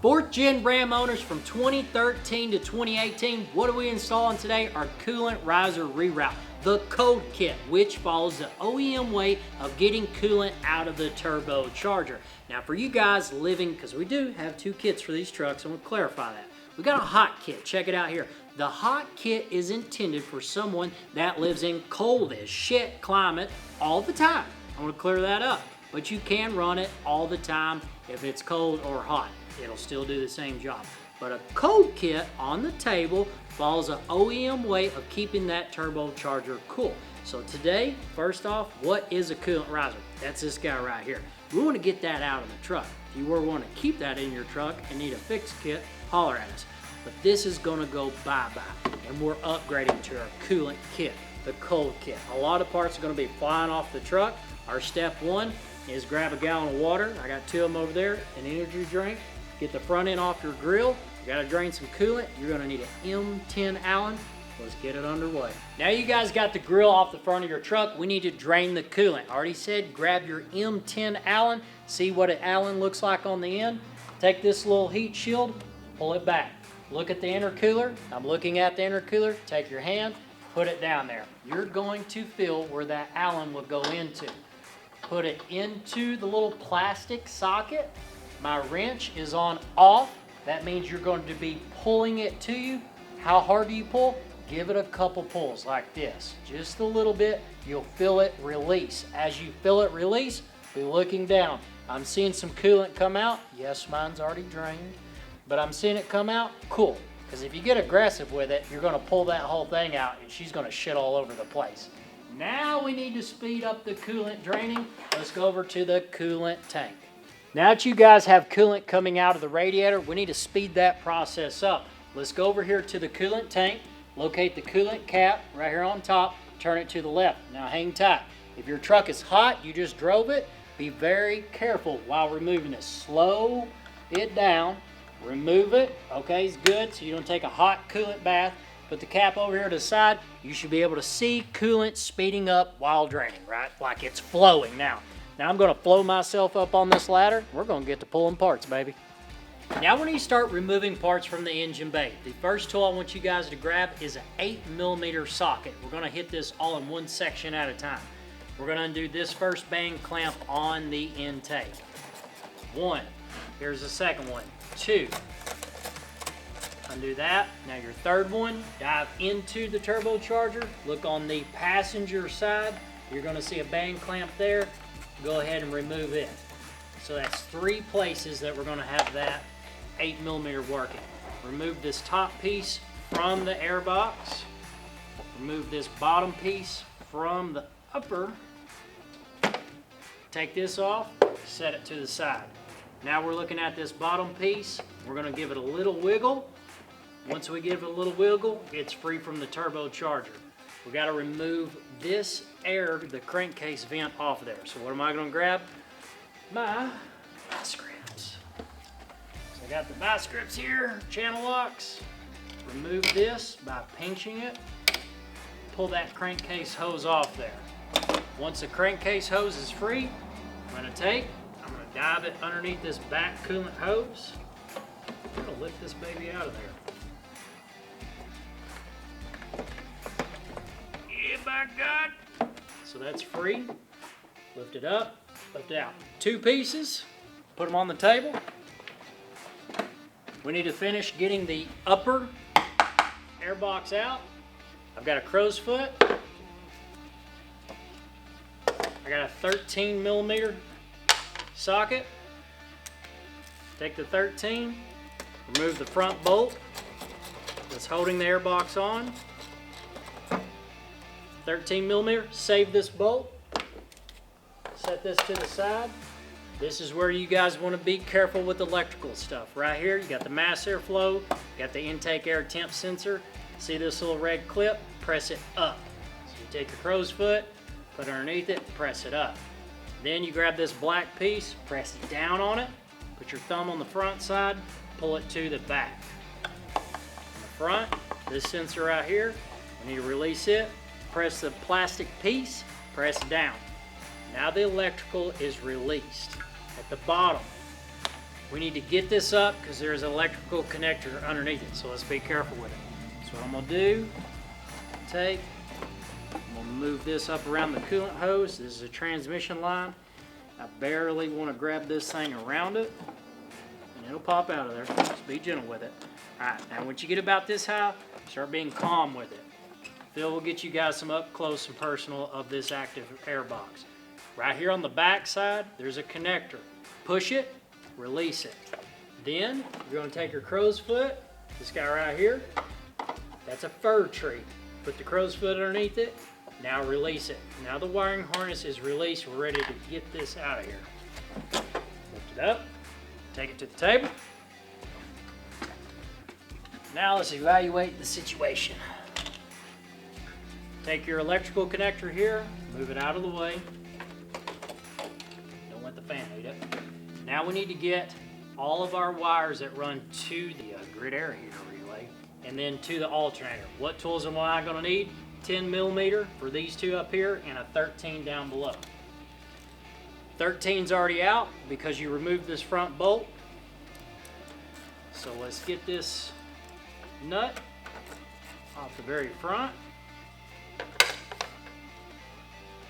Fourth gen Ram owners from 2013 to 2018, what are we installing today? Our Coolant Riser reroute, the code kit, which follows the OEM way of getting coolant out of the turbocharger. Now for you guys living, because we do have two kits for these trucks, I'm gonna clarify that. We got a hot kit, check it out here. The hot kit is intended for someone that lives in cold as shit climate all the time. I want to clear that up, but you can run it all the time if it's cold or hot. It'll still do the same job. But a cold kit on the table follows an OEM way of keeping that turbocharger cool. So today, first off, what is a coolant riser? That's this guy right here. We want to get that out of the truck. If you were want to keep that in your truck and need a fixed kit, holler at us. But this is going to go bye-bye, and we're upgrading to our coolant kit, the cold kit. A lot of parts are going to be flying off the truck. Our step one is grab a gallon of water. I got two of them over there, an energy drink. Get the front end off your grill. You got to drain some coolant. You're going to need an M10 Allen. Let's get it underway. Now you guys got the grill off the front of your truck. We need to drain the coolant. I already said grab your M10 Allen. See what an Allen looks like on the end. Take this little heat shield, pull it back. Look at the intercooler. I'm looking at the intercooler. Take your hand, put it down there. You're going to feel where that Allen will go into. Put it into the little plastic socket. My wrench is on off. That means you're going to be pulling it to you. How hard do you pull? Give it a couple pulls like this. Just a little bit. You'll feel it release. As you feel it release, be looking down. I'm seeing some coolant come out. Yes, mine's already drained. But I'm seeing it come out, cool. Because if you get aggressive with it, you're gonna pull that whole thing out and she's gonna shit all over the place. Now we need to speed up the coolant draining. Let's go over to the coolant tank. Now that you guys have coolant coming out of the radiator, we need to speed that process up. Let's go over here to the coolant tank, locate the coolant cap right here on top, turn it to the left. Now hang tight. If your truck is hot, you just drove it, be very careful while removing it. Slow it down. Remove it, okay, it's good, so you don't take a hot coolant bath. Put the cap over here to the side. You should be able to see coolant speeding up while draining, right? Like it's flowing now. Now I'm gonna flow myself up on this ladder. We're gonna get to pulling parts, baby. Now when you start removing parts from the engine bay, the first tool I want you guys to grab is an 8mm socket. We're gonna hit this all in one section at a time. We're gonna undo this first bang clamp on the intake. One, here's the second one. Two, undo that. Now your third one, dive into the turbocharger. Look on the passenger side. You're gonna see a bang clamp there. Go ahead and remove it. So that's three places that we're gonna have that 8mm working. Remove this top piece from the airbox. Remove this bottom piece from the upper. Take this off, set it to the side. Now we're looking at this bottom piece. We're gonna give it a little wiggle. Once we give it a little wiggle, it's free from the turbocharger. We gotta remove this air, the crankcase vent off of there. So what am I gonna grab? My vice grips. So I got the vice grips here, channel locks. Remove this by pinching it. Pull that crankcase hose off there. Once the crankcase hose is free, I'm gonna dive it underneath this back coolant hose. I'm gonna lift this baby out of there. Yeah, by God. So that's free. Lift it up, lift it out. Two pieces, put them on the table. We need to finish getting the upper airbox out. I've got a crow's foot. I got a 13mm socket. Take the 13, remove the front bolt that's holding the airbox on. 13mm, save this bolt. Set this to the side. This is where you guys want to be careful with electrical stuff. Right here, you got the mass airflow, you got the intake air temp sensor. See this little red clip? Press it up. So you take your crow's foot, put it underneath it, press it up. Then you grab this black piece, press down on it, put your thumb on the front side, pull it to the back. On the front, this sensor right here, you need to release it, press the plastic piece, press down. Now the electrical is released. At the bottom, We need to get this up because there's an electrical connector underneath it, so let's be careful with it. So what I'm gonna do, I'm gonna move this up around the coolant hose. This is a transmission line. I barely wanna grab this thing around it, and it'll pop out of there. Just be gentle with it. All right, now once you get about this high, start being calm with it. Phil will get you guys some up close and personal of this active air box. Right here on the back side, there's a connector. Push it, release it. Then you're gonna take your crow's foot, this guy right here, that's a fir tree. Put the crow's foot underneath it, now release it. Now the wiring harness is released, we're ready to get this out of here. Lift it up, take it to the table. Now let's evaluate the situation. Take your electrical connector here, move it out of the way. Don't let the fan eat it. Now we need to get all of our wires that run to the grid air heater relay and then to the alternator. What tools am I going to need? 10 millimeter for these two up here and a 13 down below. 13's already out because you removed this front bolt. So let's get this nut off the very front.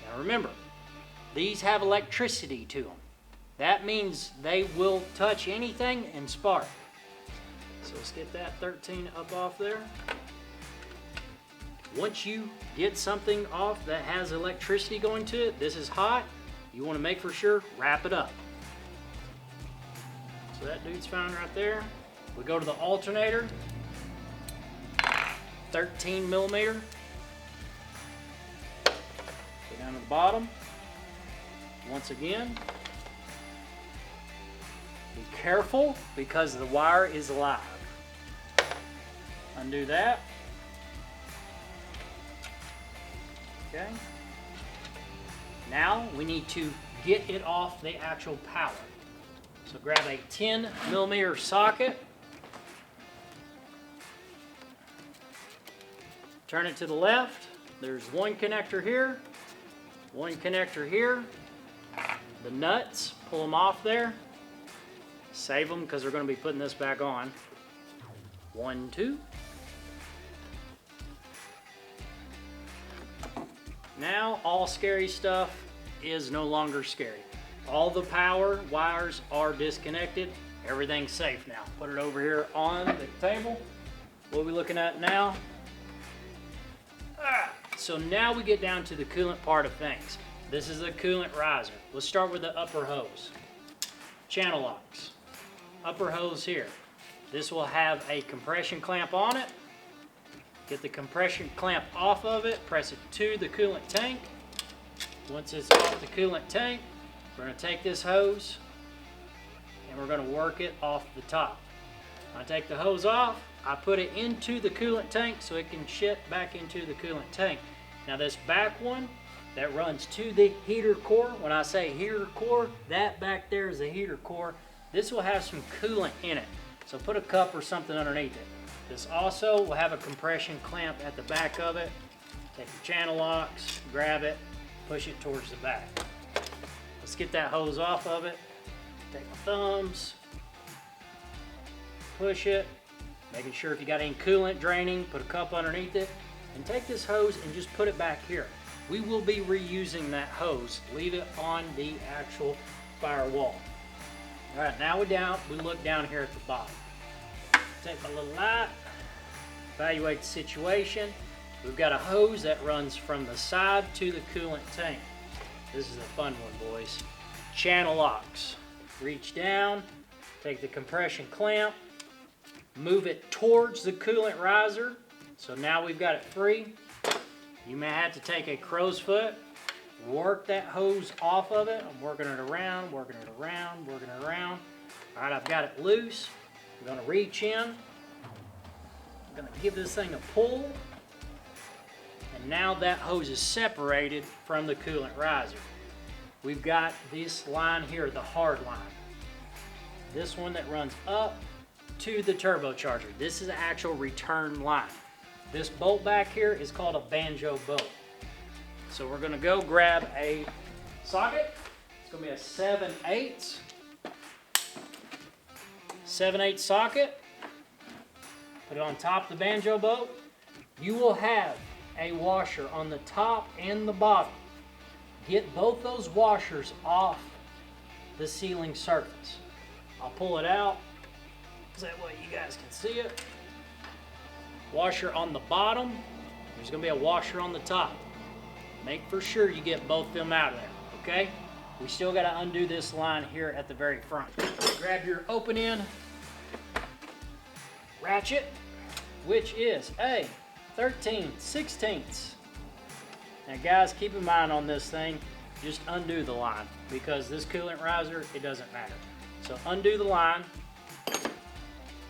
Now remember, these have electricity to them. That means they will touch anything and spark. So let's get that 13 up off there. Once you get something off that has electricity going to it, this is hot, you want to make for sure, wrap it up. So that dude's fine right there. We go to the alternator, 13 millimeter. Go down to the bottom. Once again, be careful because the wire is live. Undo that. Okay. Now we need to get it off the actual power. So grab a 10 millimeter socket. Turn it to the left. There's one connector here, one connector here. The nuts, pull them off there. Save them because we're going to be putting this back on. 1, 2. Now all scary stuff is no longer scary. All the power wires are disconnected. Everything's safe now. Put it over here on the table. What are we looking at now? So now we get down to the coolant part of things. This is the coolant riser. Let's start with the upper hose. Channel locks. Upper hose here. This will have a compression clamp on it. Get the compression clamp off of it, press it to the coolant tank. Once it's off the coolant tank, we're going to take this hose and we're going to work it off the top. I take the hose off, I put it into the coolant tank so it can shit back into the coolant tank. Now this back one that runs to the heater core, when I say heater core, that back there is the heater core. This will have some coolant in it, so put a cup or something underneath it. This also will have a compression clamp at the back of it. Take your channel locks, grab it, push it towards the back. Let's get that hose off of it. Take my thumbs, push it, making sure if you got any coolant draining, put a cup underneath it, and take this hose and just put it back here. We will be reusing that hose. Leave it on the actual firewall. All right, now we look down here at the bottom. Take my little light, evaluate the situation. We've got a hose that runs from the side to the coolant tank. This is a fun one, boys. Channel locks. Reach down, take the compression clamp, move it towards the coolant riser. So now we've got it free. You may have to take a crow's foot, work that hose off of it. I'm working it around, working it around, working it around. All right, I've got it loose. I'm gonna reach in. I'm gonna give this thing a pull. And now that hose is separated from the coolant riser. We've got this line here, the hard line. This one that runs up to the turbocharger. This is the actual return line. This bolt back here is called a banjo bolt. So we're gonna go grab a socket. It's gonna be a 7/8. 7/8 socket, put it on top of the banjo bolt. You will have a washer on the top and the bottom. Get both those washers off the sealing surface. I'll pull it out so that way you guys can see it. Washer on the bottom, there's gonna be a washer on the top. Make for sure you get both of them out of there, okay? We still gotta undo this line here at the very front. Grab your open end ratchet, which is a 13/16. Now guys, keep in mind on this thing, just undo the line because this coolant riser, it doesn't matter. So undo the line.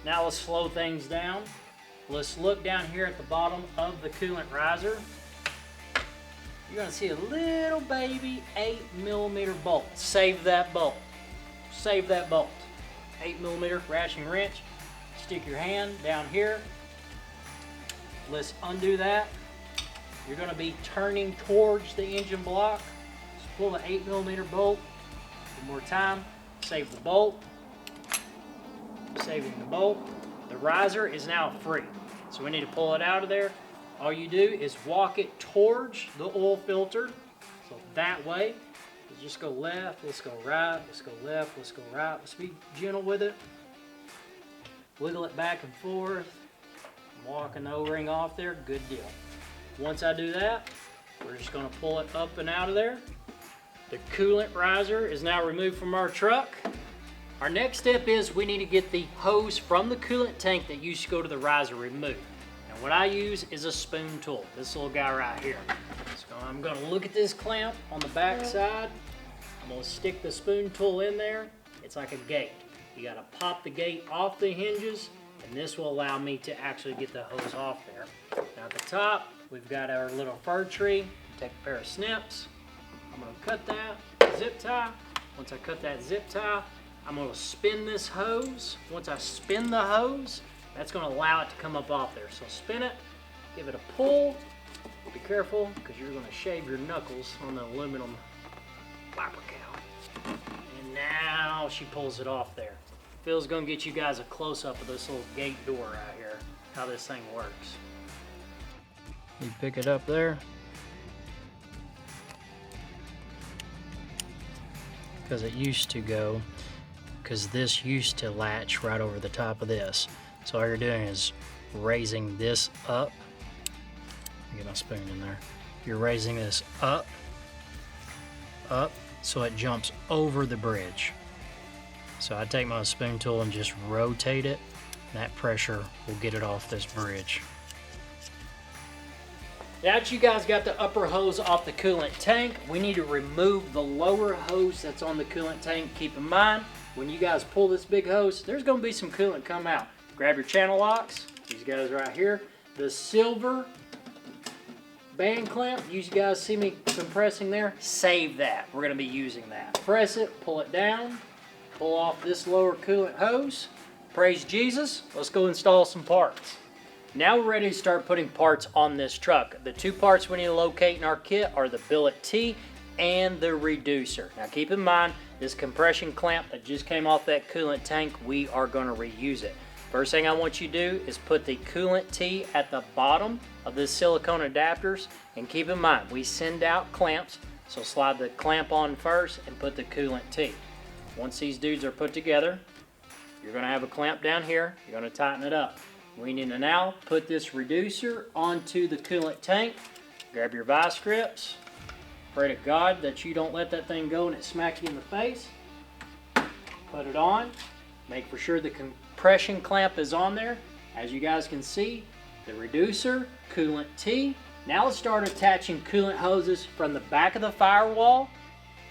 Now let's slow things down. Let's look down here at the bottom of the coolant riser. You're gonna see a little baby 8mm bolt. Save that bolt. Save that bolt. 8mm ratchet wrench. Stick your hand down here. Let's undo that. You're gonna be turning towards the engine block. Just pull the 8mm bolt. One more time. Save the bolt. Saving the bolt. The riser is now free. So we need to pull it out of there. All you do is walk it towards the oil filter. So that way, let's just go left, let's go right, let's go left, let's go right. Let's be gentle with it. Wiggle it back and forth. I'm walking the O-ring off there, good deal. Once I do that, we're just gonna pull it up and out of there. The coolant riser is now removed from our truck. Our next step is we need to get the hose from the coolant tank that used to go to the riser removed. And what I use is a spoon tool, this little guy right here. So I'm gonna look at this clamp on the back side. I'm gonna stick the spoon tool in there. It's like a gate. You gotta pop the gate off the hinges, and this will allow me to actually get the hose off there. Now at the top, we've got our little fir tree. Take a pair of snips. I'm gonna cut that zip tie. Once I cut that zip tie, I'm gonna spin this hose. Once I spin the hose, that's gonna allow it to come up off there. So spin it, give it a pull. Be careful, because you're gonna shave your knuckles on the aluminum flapper cow. And now she pulls it off there. Phil's gonna get you guys a close-up of this little gate door right here, how this thing works. You pick it up there. Because it used to go, because this used to latch right over the top of this. So all you're doing is raising this up. Let me get my spoon in there. You're raising this up, so it jumps over the bridge. So I take my spoon tool and just rotate it. That pressure will get it off this bridge. Now that you guys got the upper hose off the coolant tank, we need to remove the lower hose that's on the coolant tank. Keep in mind, when you guys pull this big hose, there's gonna be some coolant come out. Grab your channel locks, these guys right here. The silver band clamp, you guys see me compressing there? Save that, we're gonna be using that. Press it, pull it down, pull off this lower coolant hose. Praise Jesus, let's go install some parts. Now we're ready to start putting parts on this truck. The two parts we need to locate in our kit are the billet T and the reducer. Now keep in mind, this compression clamp that just came off that coolant tank, we are going to reuse it. First thing I want you to do is put the coolant T at the bottom of this silicone adapters, and keep in mind, we send out clamps, so slide the clamp on first and put the coolant T. Once these dudes are put together, you're going to have a clamp down here, you're going to tighten it up. We need to now put this reducer onto the coolant tank. Grab your vice grips. Pray to God that you don't let that thing go and it smacks you in the face. Put it on. Make for sure the compression clamp is on there. As you guys can see, the reducer, coolant T. Now let's start attaching coolant hoses from the back of the firewall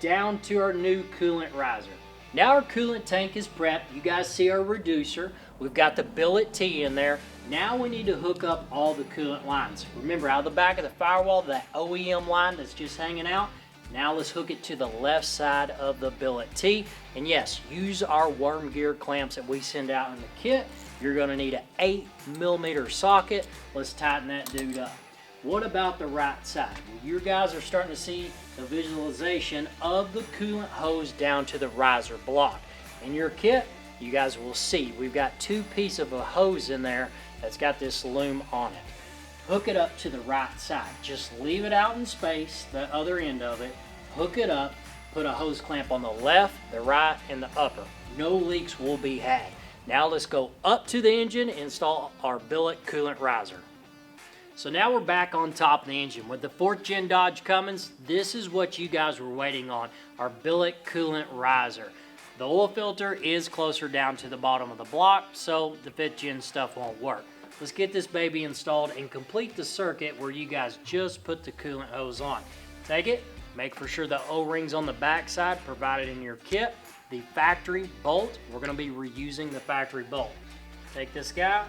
down to our new coolant riser. Now our coolant tank is prepped. You guys see our reducer. We've got the billet T in there. Now we need to hook up all the coolant lines. Remember, out of the back of the firewall, that OEM line that's just hanging out. Now let's hook it to the left side of the billet T. And yes, use our worm gear clamps that we send out in the kit. You're gonna need an 8mm socket. Let's tighten that dude up. What about the right side? Well, you guys are starting to see the visualization of the coolant hose down to the riser block. In your kit, you guys will see we've got two pieces of a hose in there that's got this loom on it. Hook it up to the right side. Just leave it out in space, the other end of it. Hook it up, put a hose clamp on the left, the right, and the upper. No leaks will be had. Now let's go up to the engine and install our billet coolant riser. So now we're back on top of the engine. With the 4th gen Dodge Cummins, this is what you guys were waiting on, our billet coolant riser. The oil filter is closer down to the bottom of the block, so the 5th gen stuff won't work. Let's get this baby installed and complete the circuit where you guys just put the coolant hose on. Take it, make for sure the O-ring's on the back side provided in your kit. The factory bolt, we're going to be reusing the factory bolt. Take this guy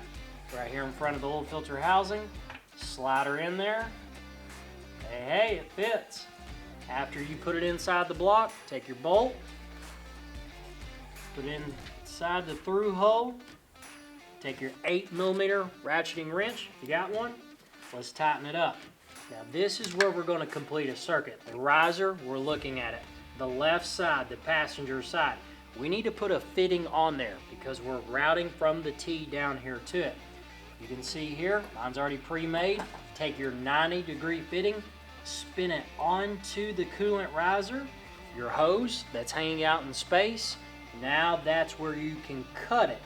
right here in front of the oil filter housing, slide her in there. Hey, it fits. After you put it inside the block, take your bolt, put it inside the through hole, take your 8mm ratcheting wrench, if you got one, let's tighten it up. Now this is where we're going to complete a circuit. The riser, we're looking at it. The left side, the passenger side. We need to put a fitting on there because we're routing from the T down here to it. You can see here, mine's already pre-made. Take your 90-degree fitting, spin it onto the coolant riser, your hose that's hanging out in space. Now that's where you can cut it.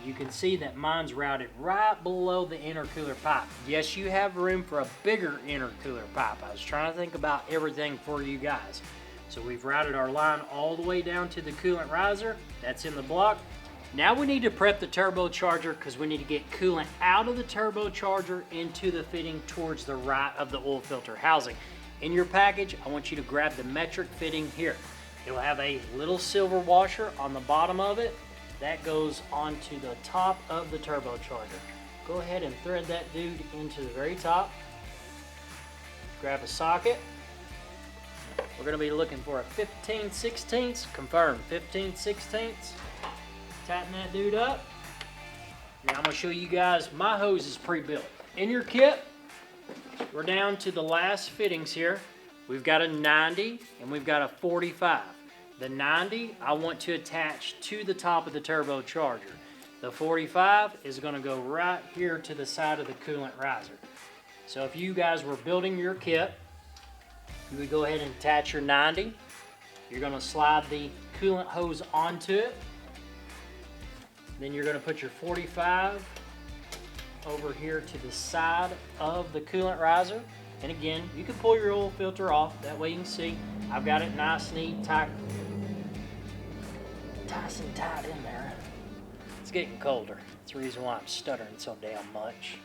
You can see that mine's routed right below the intercooler pipe. Yes, you have room for a bigger intercooler pipe. I was trying to think about everything for you guys. So we've routed our line all the way down to the coolant riser. That's in the block. Now we need to prep the turbocharger because we need to get coolant out of the turbocharger into the fitting towards the right of the oil filter housing. In your package, I want you to grab the metric fitting here. It'll have a little silver washer on the bottom of it. That goes onto the top of the turbocharger. Go ahead and thread that dude into the very top. Grab a socket. We're going to be looking for a 15/16, confirm 15/16. Tighten that dude up. Now I'm going to show you guys, my hose is pre-built. In your kit, we're down to the last fittings here. We've got a 90 and we've got a 45. The 90 I want to attach to the top of the turbocharger. The 45 is going to go right here to the side of the coolant riser. So if you guys were building your kit, you would go ahead and attach your 90. You're going to slide the coolant hose onto it. Then you're going to put your 45 over here to the side of the coolant riser. And again, you can pull your oil filter off. That way you can see I've got it nice, neat, tight. Tyson tight in there. It's getting colder. That's the reason why I'm stuttering so damn much.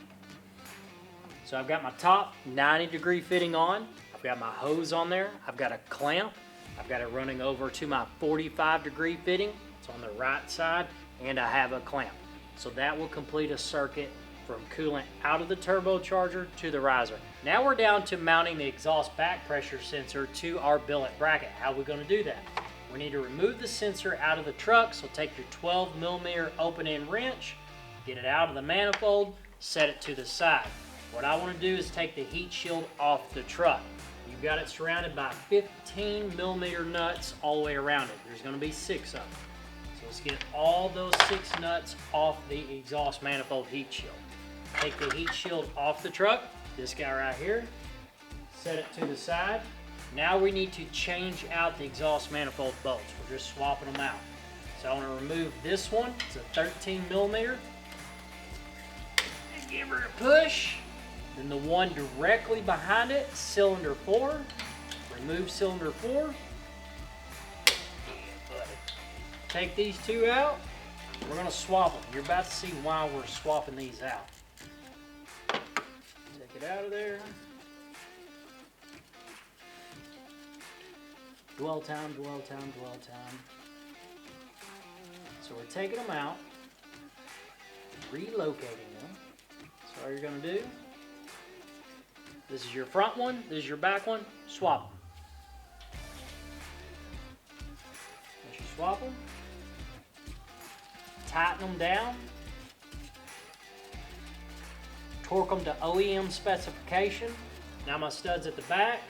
So I've got my top 90-degree fitting on. I've got my hose on there. I've got a clamp. I've got it running over to my 45-degree fitting. It's on the right side, and I have a clamp. So that will complete a circuit from coolant out of the turbocharger to the riser. Now we're down to mounting the exhaust back pressure sensor to our billet bracket. How are we going to do that? We need to remove the sensor out of the truck, so take your 12mm open-end wrench, get it out of the manifold, set it to the side. What I want to do is take the heat shield off the truck. You've got it surrounded by 15mm nuts all the way around it. There's going to be 6 of them. So let's get all those 6 nuts off the exhaust manifold heat shield. Take the heat shield off the truck, this guy right here, set it to the side. Now we need to change out the exhaust manifold bolts. We're just swapping them out. So I want to remove this one. It's a 13mm. And give her a push. Then the one directly behind it, cylinder 4. Remove cylinder 4. Take these 2 out. We're going to swap them. You're about to see why we're swapping these out. Take it out of there. Dwell time, dwell time, dwell time. So we're taking them out, relocating them. So all you're going to do, this is your front one, this is your back one, swap them. Once you swap them, tighten them down, torque them to OEM specification. Now my studs at the back,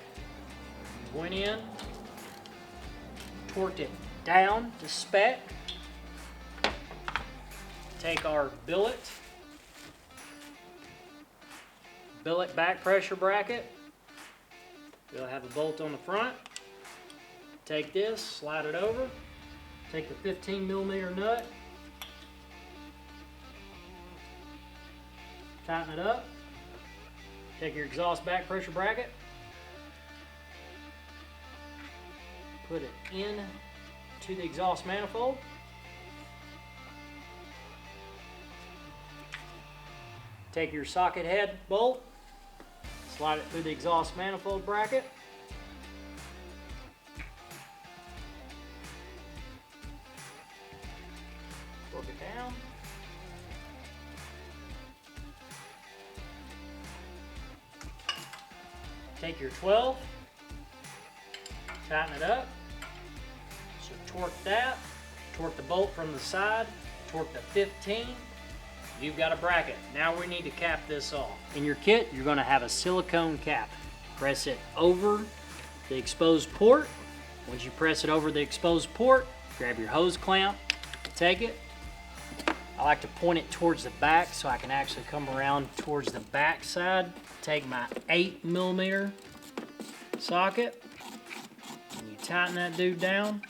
went in, torqued it down to spec, take our billet back pressure bracket. We'll have a bolt on the front. Take this, slide it over. Take the 15mm nut. Tighten it up. Take your exhaust back pressure bracket. Put it in to the exhaust manifold. Take your socket head bolt, slide it through the exhaust manifold bracket. Torque it down. Take your 12, tighten it up. So torque that, torque the bolt from the side, torque the 15. You've got a bracket. Now we need to cap this off. In your kit, you're going to have a silicone cap. Press it over the exposed port. Once you press it over the exposed port, grab your hose clamp, take it. I like to point it towards the back so I can actually come around towards the back side. Take my 8mm socket and you tighten that dude down.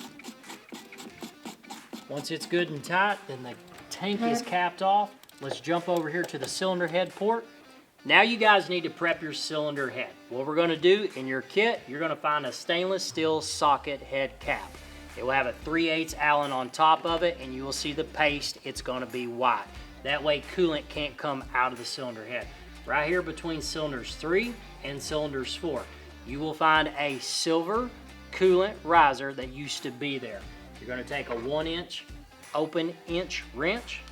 Once it's good and tight, then the tank is capped off. Let's jump over here to the cylinder head port. Now you guys need to prep your cylinder head. What we're going to do in your kit, you're going to find a stainless steel socket head cap. It will have a 3/8 Allen on top of it, and you will see the paste. It's going to be white. That way coolant can't come out of the cylinder head. Right here between cylinders 3 and cylinders 4, you will find a silver coolant riser that used to be there. You're going to take a 1-inch open inch wrench,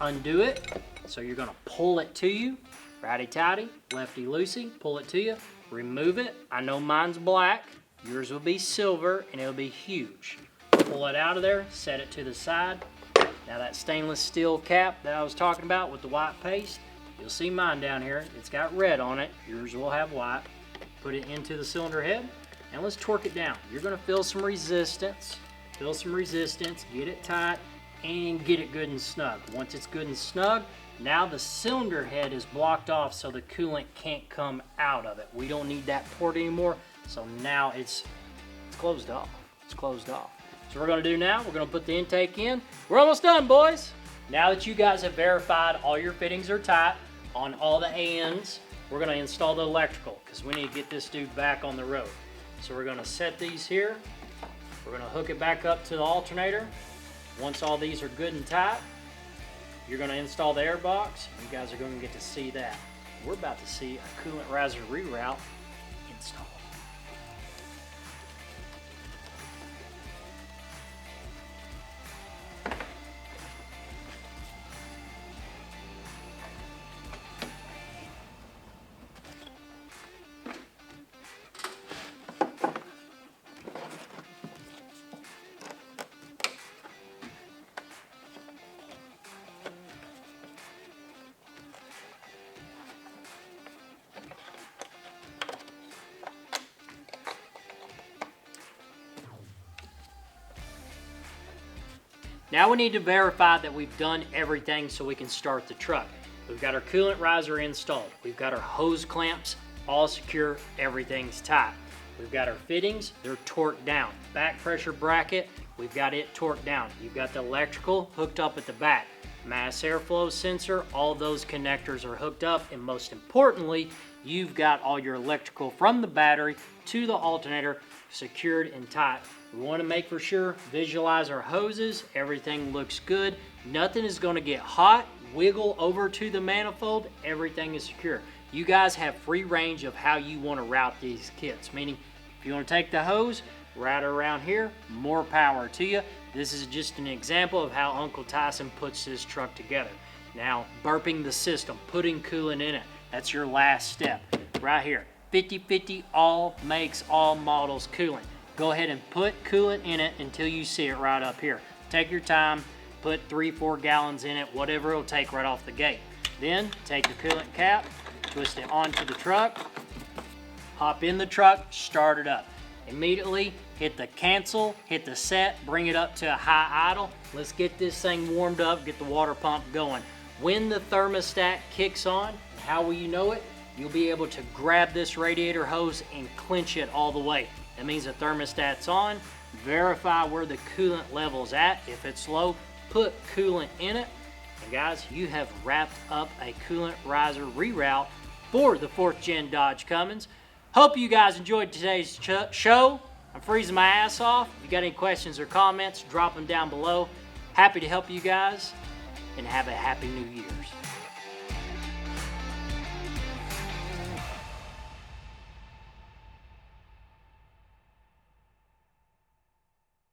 undo it, so you're going to pull it to you, righty-tighty, lefty-loosey, pull it to you, remove it. I know mine's black, yours will be silver, and it'll be huge. Pull it out of there, set it to the side. Now that stainless steel cap that I was talking about with the white paste, you'll see mine down here, it's got red on it, yours will have white. Put it into the cylinder head, and let's torque it down. You're going to feel some resistance, get it tight, and get it good and snug. Once it's good and snug, now the cylinder head is blocked off so the coolant can't come out of it. We don't need that port anymore, so now it's closed off. It's closed off. So what we're going to do now, we're going to put the intake in. We're almost done, boys. Now that you guys have verified all your fittings are tight on all the ends, we're going to install the electrical because we need to get this dude back on the road. So we're going to set these here. We're going to hook it back up to the alternator. Once all these are good and tight, you're going to install the airbox. You guys are going to get to see that. We're about to see a Coolant Riser reroute installed. Now we need to verify that we've done everything so we can start the truck. We've got our coolant riser installed. We've got our hose clamps all secure, everything's tight. We've got our fittings, they're torqued down. Back pressure bracket, we've got it torqued down. You've got the electrical hooked up at the back. Mass airflow sensor, all those connectors are hooked up, and most importantly, you've got all your electrical from the battery to the alternator secured and tight. We want to make for sure, visualize our hoses, everything looks good, nothing is going to get hot, wiggle over to the manifold, everything is secure. You guys have free range of how you want to route these kits, meaning if you want to take the hose, route it around here, more power to you. This is just an example of how Uncle Tyson puts his truck together. Now, burping the system, putting coolant in it, that's your last step. Right here, 50/50 all makes, all models coolant. Go ahead and put coolant in it until you see it right up here. Take your time, put 3-4 gallons in it, whatever it'll take right off the gate. Then take the coolant cap, twist it onto the truck, hop in the truck, start it up. Immediately, hit the cancel, hit the set, bring it up to a high idle. Let's get this thing warmed up, get the water pump going. When the thermostat kicks on, how will you know it? You'll be able to grab this radiator hose and clench it all the way. That means the thermostat's on. Verify where the coolant level's at. If it's low, put coolant in it. And guys, you have wrapped up a Coolant Riser reroute for the 4th Gen Dodge Cummins. Hope you guys enjoyed today's show. I'm freezing my ass off. If you got any questions or comments, drop them down below. Happy to help you guys, and have a happy New Year's.